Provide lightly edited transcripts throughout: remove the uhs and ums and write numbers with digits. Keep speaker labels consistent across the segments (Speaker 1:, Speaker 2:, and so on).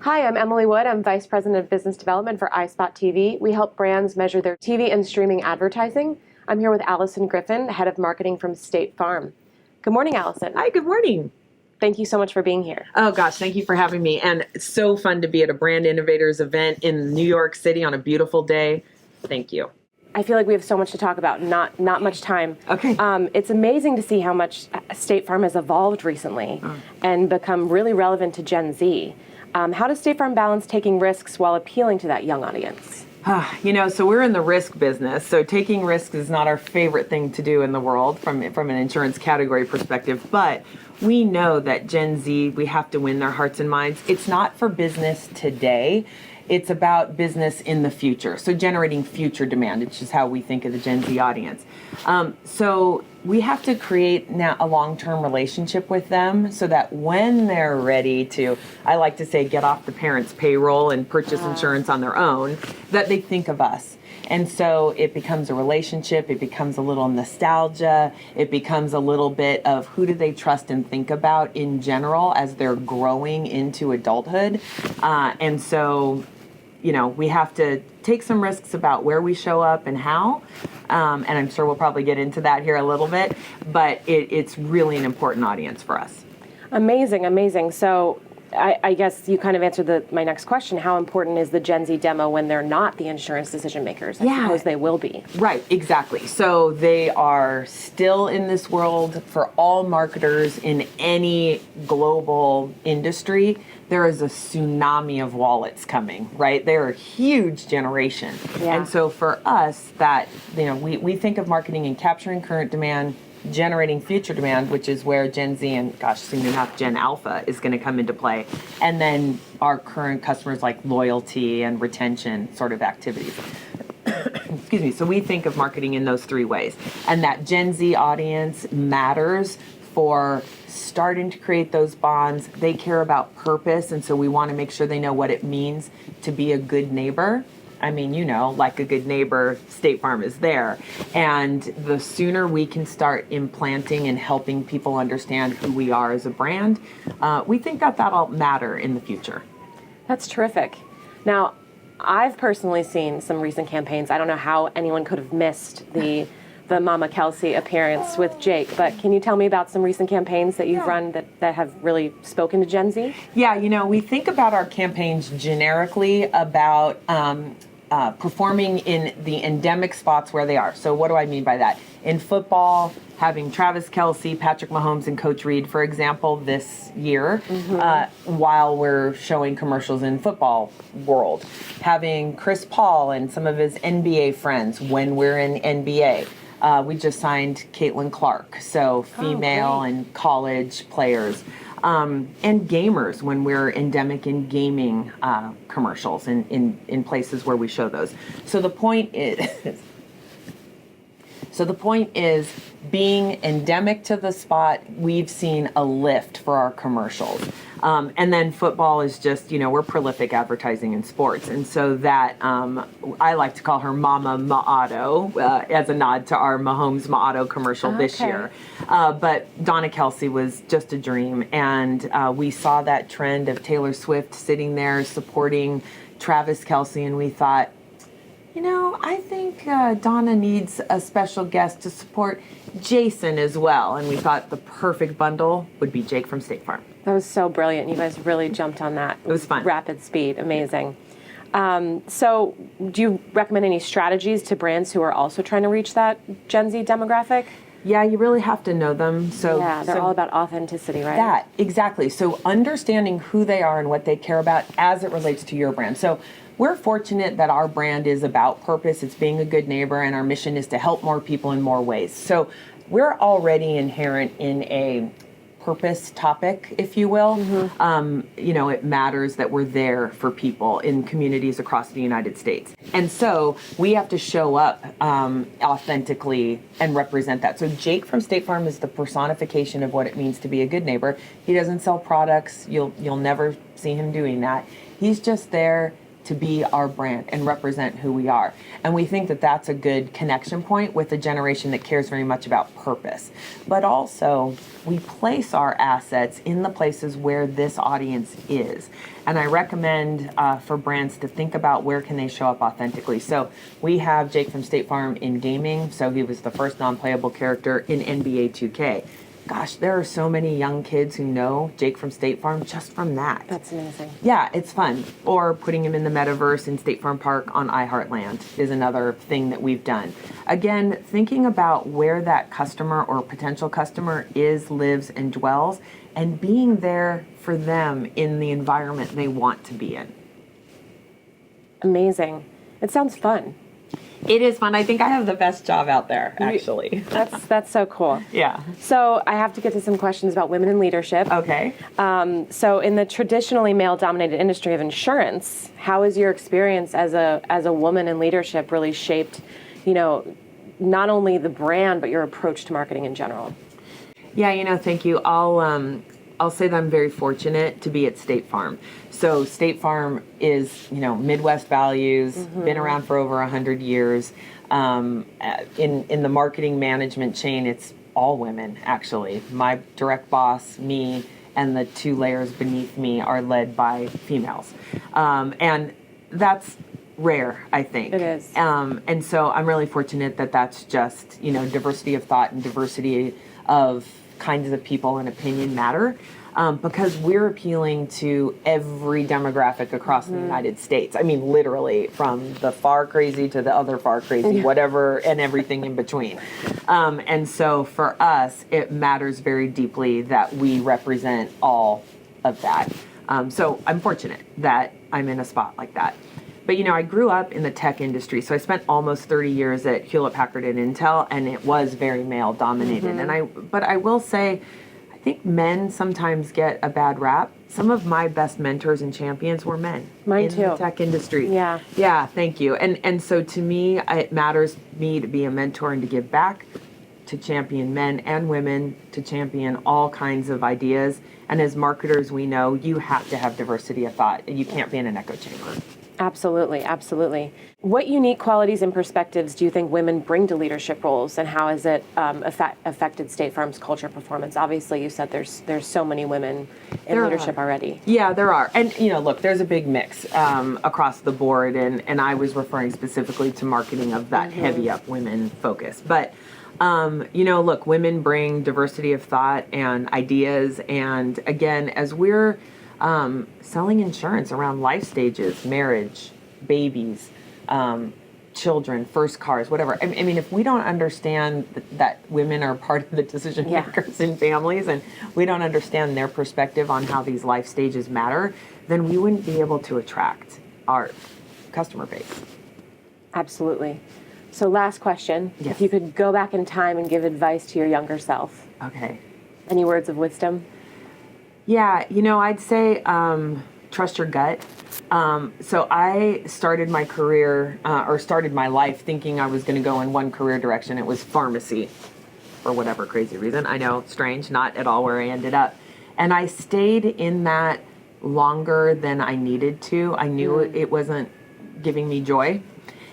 Speaker 1: Hi, I'm Emily Wood. I'm Vice President of Business Development for iSpot TV. We help brands measure their TV and streaming advertising. I'm here with Alyson Griffin, Head of Marketing from State Farm. Good morning, Alyson.
Speaker 2: Hi, good morning.
Speaker 1: Thank you so much for being here.
Speaker 2: Oh gosh, thank you for having me. And it's so fun to be at a Brand Innovators event in New York City on a beautiful day. Thank you.
Speaker 1: I feel like we have so much to talk about, not much time.
Speaker 2: Okay.
Speaker 1: It's amazing to see how much State Farm has evolved recently and become really relevant to Gen Z. How does State Farm balance taking risks while appealing to that young audience?
Speaker 2: So we're in the risk business. So taking risks is not our favorite thing to do in the world from an insurance category perspective. But we know that Gen Z, we have to win their hearts and minds. It's not for business today. It's about business in the future. So generating future demand, which is how we think of the Gen Z audience. So we have to create now a long-term relationship with them so that when they're ready to, I like to say, get off the parents' payroll and purchase insurance on their own, that they think of us. And so it becomes a relationship, it becomes a little nostalgia, it becomes a little bit of who do they trust and think about in general as they're growing into adulthood. And so, we have to take some risks about where we show up and how. And I'm sure we'll probably get into that here a little bit, but it's really an important audience for us.
Speaker 1: Amazing. So I guess you kind of answered my next question. How important is the Gen Z demo when they're not the insurance decision makers? I suppose they will be.
Speaker 2: Right, exactly. So they are still in this world. For all marketers in any global industry, there is a tsunami of wallets coming, right? They're a huge generation.
Speaker 1: Yeah.
Speaker 2: And so for us, that, we think of marketing and capturing current demand, generating future demand, which is where Gen Z and, soon enough, Gen Alpha is going to come into play. And then our current customers like loyalty and retention sort of activities. Excuse me. So we think of marketing in those three ways. And that Gen Z audience matters for starting to create those bonds. They care about purpose. And so we want to make sure they know what it means to be a good neighbor. I mean, like a good neighbor, State Farm is there. And the sooner we can start implanting and helping people understand who we are as a brand, we think that that'll matter in the future.
Speaker 1: That's terrific. Now, I've personally seen some recent campaigns. I don't know how anyone could have missed the Mama Kelsey appearance with Jake, but can you tell me about some recent campaigns that you've run that have really spoken to Gen Z?
Speaker 2: Yeah, we think about our campaigns generically about performing in the endemic spots where they are. So what do I mean by that? In football, having Travis Kelce, Patrick Mahomes, and Coach Reed, for example, this year, while we're showing commercials in football world. Having Chris Paul and some of his NBA friends when we're in NBA. We just signed Caitlin Clark, so female and college players. And gamers when we're endemic in gaming commercials in places where we show those. So the point is being endemic to the spot, we've seen a lift for our commercials. And then football is just, we're prolific advertising in sports. And so that, I like to call her Mama Ma'ato as a nod to our Mahomes Ma'ato commercial this year. But Donna Kelsey was just a dream. And we saw that trend of Taylor Swift sitting there supporting Travis Kelce. And we thought, I think Donna needs a special guest to support Jason as well. And we thought the perfect bundle would be Jake from State Farm.
Speaker 1: That was so brilliant. You guys really jumped on that.
Speaker 2: It was fun.
Speaker 1: Rapid speed. Amazing. So do you recommend any strategies to brands who are also trying to reach that Gen Z demographic?
Speaker 2: Yeah, you really have to know them.
Speaker 1: They're all about authenticity, right?
Speaker 2: That, exactly. So understanding who they are and what they care about as it relates to your brand. So we're fortunate that our brand is about purpose. It's being a good neighbor, and our mission is to help more people in more ways. So we're already inherent in a purpose topic, if you will. It matters that we're there for people in communities across the United States. And so we have to show up authentically and represent that. So Jake from State Farm is the personification of what it means to be a good neighbor. He doesn't sell products. You'll never see him doing that. He's just there to be our brand and represent who we are. And we think that that's a good connection point with a generation that cares very much about purpose. But also, we place our assets in the places where this audience is. And I recommend for brands to think about where can they show up authentically. So we have Jake from State Farm in gaming. So he was the first non-playable character in NBA 2K. Gosh, there are so many young kids who know Jake from State Farm just from that.
Speaker 1: That's amazing.
Speaker 2: Yeah, it's fun. Or putting him in the metaverse in State Farm Park on iHeartland is another thing that we've done. Again, thinking about where that customer or potential customer is, lives, and dwells, and being there for them in the environment they want to be in.
Speaker 1: Amazing. It sounds fun.
Speaker 2: It is fun. I think I have the best job out there, actually.
Speaker 1: That's so cool.
Speaker 2: Yeah.
Speaker 1: So I have to get to some questions about women in leadership.
Speaker 2: Okay.
Speaker 1: So in the traditionally male-dominated industry of insurance, how has your experience as a woman in leadership really shaped, not only the brand but your approach to marketing in general?
Speaker 2: Yeah, thank you. I'll say that I'm very fortunate to be at State Farm. So State Farm is, Midwest values, been around for over 100 years. In the marketing management chain, it's all women, actually. My direct boss, me, and the 2 layers beneath me are led by females. And that's rare, I think.
Speaker 1: It is.
Speaker 2: And so I'm really fortunate that that's just, diversity of thought and diversity of kinds of people and opinion matter. Because we're appealing to every demographic across the United States. I mean, literally, from the far crazy to the other far crazy, whatever, and everything in between. And so for us, it matters very deeply that we represent all of that. So I'm fortunate that I'm in a spot like that. But, I grew up in the tech industry, so I spent almost 30 years at Hewlett-Packard and Intel, and it was very male-dominated. But I will say, I think men sometimes get a bad rap. Some of my best mentors and champions were men.
Speaker 1: Mine
Speaker 2: in
Speaker 1: too.
Speaker 2: the tech industry.
Speaker 1: Yeah.
Speaker 2: Yeah, thank you. And so to me, it matters me to be a mentor and to give back, to champion men and women, to champion all kinds of ideas. And as marketers, we know you have to have diversity of thought. You can't be in an echo chamber.
Speaker 1: Absolutely, absolutely. What unique qualities and perspectives do you think women bring to leadership roles, and how has it affected State Farm's culture performance? Obviously, you said there's so many women in leadership already.
Speaker 2: Yeah, there are. And, look, there's a big mix across the board, and I was referring specifically to marketing of that heavy up women focus. But, look, women bring diversity of thought and ideas, and again, as we're selling insurance around life stages, marriage, babies, children, first cars, whatever. I mean, if we don't understand that women are part of the decision makers in families, and we don't understand their perspective on how these life stages matter, then we wouldn't be able to attract our customer base.
Speaker 1: Absolutely. So last question.
Speaker 2: Yes.
Speaker 1: If you could go back in time and give advice to your younger self.
Speaker 2: Okay.
Speaker 1: Any words of wisdom?
Speaker 2: Yeah, I'd say trust your gut. So I started my career, or started my life thinking I was going to go in one career direction. It was pharmacy, for whatever crazy reason. I know, strange, not at all where I ended up. And I stayed in that longer than I needed to. I knew it wasn't giving me joy.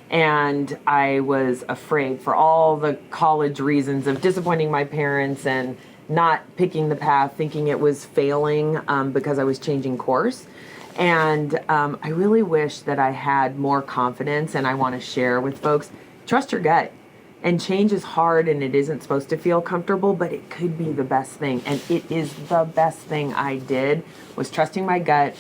Speaker 2: And I was afraid for all the college reasons of disappointing my parents and not picking the path, thinking it was failing because I was changing course. And I really wish that I had more confidence, and I want to share with folks, trust your gut. And change is hard, and it isn't supposed to feel comfortable, but it could be the best thing. And it is the best thing I did, was trusting my gut,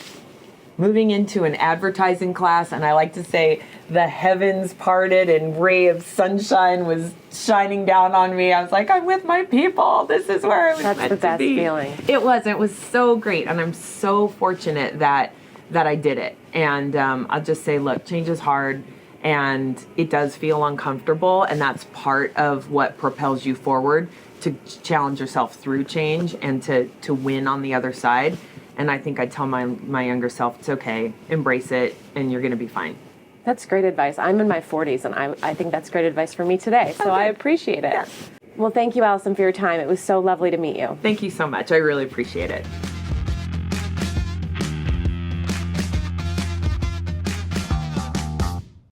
Speaker 2: moving into an advertising class, and I like to say the heavens parted and ray of sunshine was shining down on me. I was like, I'm with my people. This is where I was meant to be.
Speaker 1: That's the best feeling.
Speaker 2: It was so great, and I'm so fortunate that I did it. And I'll just say, look, change is hard, and it does feel uncomfortable, and that's part of what propels you forward, to challenge yourself through change and to win on the other side. And I think I'd tell my younger self, it's okay, embrace it, and you're going to be fine.
Speaker 1: That's great advice. I'm in my 40s, and I think that's great advice for me today, so I appreciate it.
Speaker 2: Yes.
Speaker 1: Well, thank you, Alyson, for your time. It was so lovely to meet you.
Speaker 2: Thank you so much. I really appreciate it.